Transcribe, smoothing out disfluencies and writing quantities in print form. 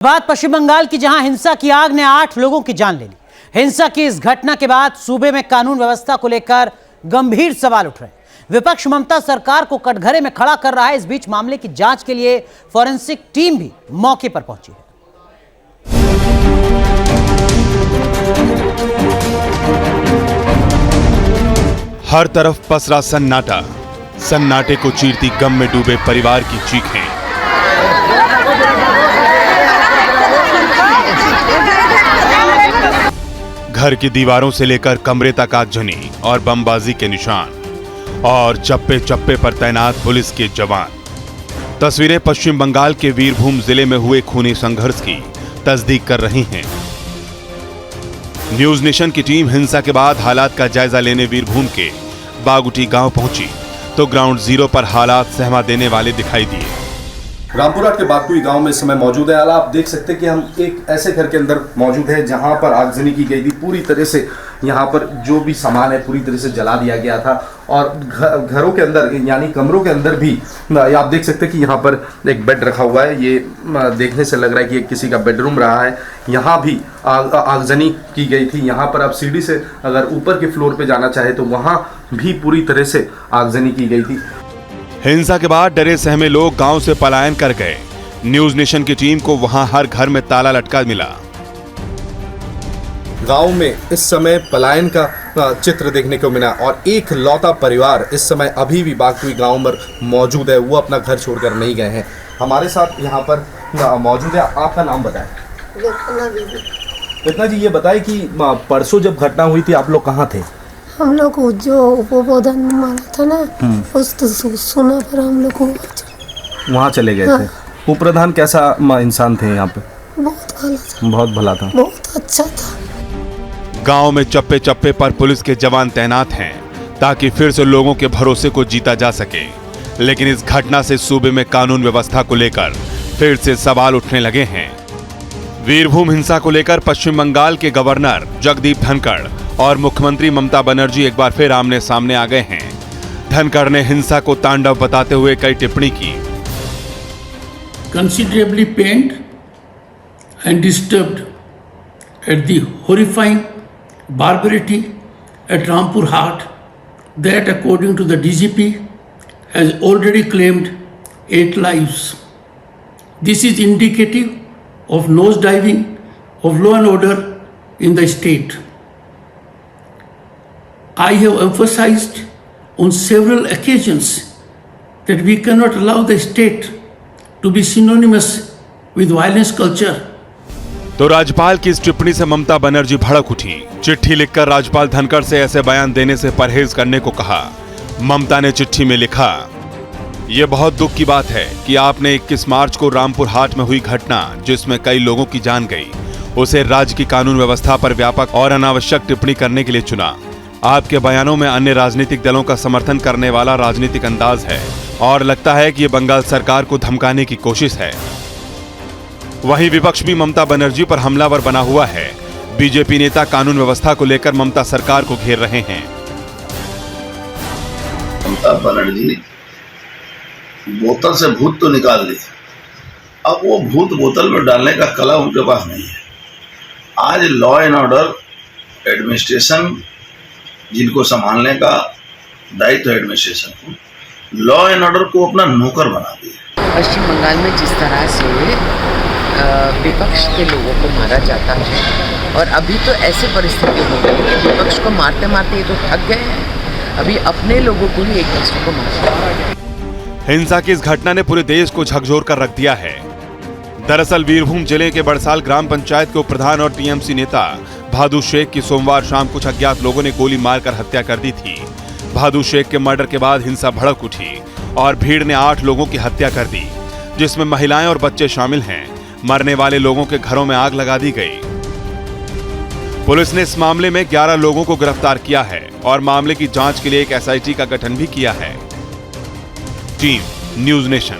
बात पश्चिम बंगाल की, जहां हिंसा की आग ने 8 लोगों की जान ले ली। हिंसा की इस घटना के बाद सूबे में कानून व्यवस्था को लेकर गंभीर सवाल उठ रहे हैं। विपक्ष ममता सरकार को कटघरे में खड़ा कर रहा है। इस बीच मामले की जांच के लिए फॉरेंसिक टीम भी मौके पर पहुंची है। हर तरफ पसरा सन्नाटा। सन्नाटे को चीरती गम में डूबे परिवार की चीखें। घर की दीवारों से लेकर कमरे तक आगजनी और बमबाजी के निशान, और चप्पे चप्पे पर तैनात पुलिस के जवान। तस्वीरें पश्चिम बंगाल के वीरभूम जिले में हुए खूनी संघर्ष की तस्दीक कर रही हैं। न्यूज नेशन की टीम हिंसा के बाद हालात का जायजा लेने वीरभूम के बागुटी गांव पहुंची तो ग्राउंड जीरो पर हालात सहमा देने वाले दिखाई दिए। रामपुरा के बागुई गांव में इस समय मौजूद है। आप देख सकते हैं कि हम एक ऐसे घर के अंदर मौजूद है जहां पर आगजनी की गई थी। पूरी तरह से यहां पर जो भी सामान है पूरी तरह से जला दिया गया था, और घरों के अंदर यानी कमरों के अंदर भी आप देख सकते हैं कि यहां पर एक बेड रखा हुआ है। ये देखने से लग रहा है कि किसी का बेडरूम रहा है। यहां भी आगजनी की गई थी। यहां पर आप सीढ़ी से अगर ऊपर के फ्लोर पे जाना चाहे तो वहां भी पूरी तरह से आगजनी की गई थी। हिंसा के बाद डरे सहमे लोग गांव से पलायन कर गए। न्यूज नेशन की टीम को वहां हर घर में ताला लटका मिला। गांव में इस समय पलायन का चित्र देखने को मिला, और एक लौता परिवार इस समय अभी भी बागुई गांव में मौजूद है। वो अपना घर छोड़कर नहीं गए हैं। हमारे साथ यहाँ पर मौजूद है। आपका नाम बताएं। इतना जी, ये बताएं कि परसों जब घटना हुई थी आप लोग कहाँ थे? हम लोग को जो उपप्रधान मारा था ना, उस तो सुना पर हम लोग वहाँ चले गए थे। उपप्रधान कैसा इंसान थे यहाँ पे? बहुत भला था, बहुत अच्छा था। गांव में चप्पे चप्पे पर पुलिस के जवान तैनात हैं ताकि फिर से लोगों के भरोसे को जीता जा सके। लेकिन इस घटना से सूबे में कानून व्यवस्था को लेकर फिर से सवाल उठने लगे हैं। वीरभूम हिंसा को लेकर पश्चिम बंगाल के गवर्नर जगदीप धनखड़ और मुख्यमंत्री ममता बनर्जी एक बार फिर आमने सामने आ गए हैं। धनखड़ ने हिंसा को तांडव बताते हुए कई टिप्पणी की। Considerably pained and disturbed at the horrifying barbarity at Rampur Haat that, according to the DGP, has already claimed 8 lives. This is indicative of nosediving of law and order in the state. I have emphasized on several occasions that we cannot allow the state to be synonymous with violence culture. तो राज्यपाल की इस टिप्पणी से ममता बनर्जी भड़क उठी। चिट्ठी लिखकर राज्यपाल धनखड़ से ऐसे बयान देने से परहेज करने को कहा। ममता ने चिट्ठी में लिखा, यह बहुत दुख की बात है कि आपने 21 मार्च को रामपुर हाट में हुई घटना जिसमें कई लोगों की जान गई, उसे राज्य की कानून व्यवस्था पर व्यापक और अनावश्यक टिप्पणी करने के लिए चुना। आपके बयानों में अन्य राजनीतिक दलों का समर्थन करने वाला राजनीतिक अंदाज है, और लगता है कि ये बंगाल सरकार को धमकाने की कोशिश है। वहीं विपक्ष भी ममता बनर्जी पर हमलावर बना हुआ है। बीजेपी नेता कानून व्यवस्था को लेकर ममता सरकार को घेर रहे हैं। ममता बनर्जी बोतल से भूत तो निकाल दी, अब वो भूत बोतल में डालने का कला उनके पास नहीं है। आज लॉ एंड ऑर्डर एडमिनिस्ट्रेशन जिनको संभालने का दायित्व एडमिनिस्ट्रेशन को, लॉ एंड ऑर्डर को अपना नौकर बना दिया। पश्चिम बंगाल में जिस तरह से विपक्ष के लोगों को मारा जाता है, और अभी तो ऐसी परिस्थिति हो गई कि विपक्ष को मारते मारते ये तो थक गए हैं, अभी अपने लोगों को ही एक दूसरे को मारते हैं। हिंसा की इस घटना ने पूरे देश को झकझोर कर रख दिया है। दरअसल वीरभूम जिले के बड़साल ग्राम पंचायत के उप प्रधान और टीएमसी नेता भादू शेख की सोमवार शाम कुछ अज्ञात लोगों ने गोली मारकर हत्या कर दी थी। भादू शेख के मर्डर के बाद हिंसा भड़क उठी और भीड़ ने 8 लोगों की हत्या कर दी, जिसमें महिलाएं और बच्चे शामिल हैं। मरने वाले लोगों के घरों में आग लगा दी गई। पुलिस ने इस मामले में 11 लोगों को गिरफ्तार किया है और मामले की जांच के लिए एक SIT का गठन भी किया है। Team news nation.